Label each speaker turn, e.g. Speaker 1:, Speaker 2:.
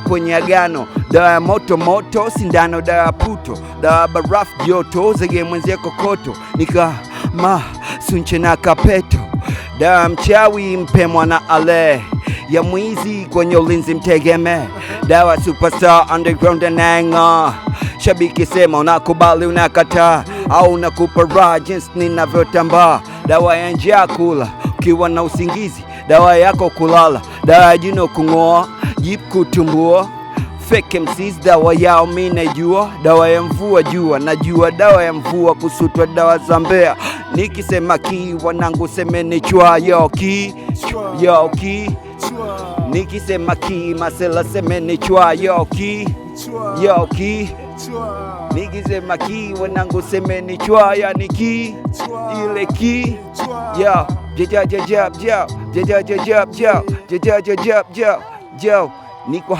Speaker 1: kwenye agano. Dawa ya moto moto, sindano dawa ya puto, dawa ya barafu joto, zege mwenzie kokoto, nika sunche na kapeto. Dawa ya mchawi mpe mwana ale, ya mwizi kwenye ulinzi mtegeme. Dawa superstar underground ananga, shabiki sema unakubali unakataa, au unakupa raha jinsi ninavyotambaa. Dawa ya njaa kula ukiwa na usingizi, dawa yako kulala, dawa ya jino kung'oa, jip kutumbua. Fake MCs dawa yao mimi najua, dawa ya mvua jua najua, dawa ya mvua kusutwa dawa za mbea. Nikisema ki wanangu semeni chwa, yo ki yo ki. Nikisema ki masela semeni chwa, yo ki yo ki. Nikisema ki wanangu semeni chwa, yani ki ile ki yo jab jab jab jab jab jab jab jab jab jab jab. Niko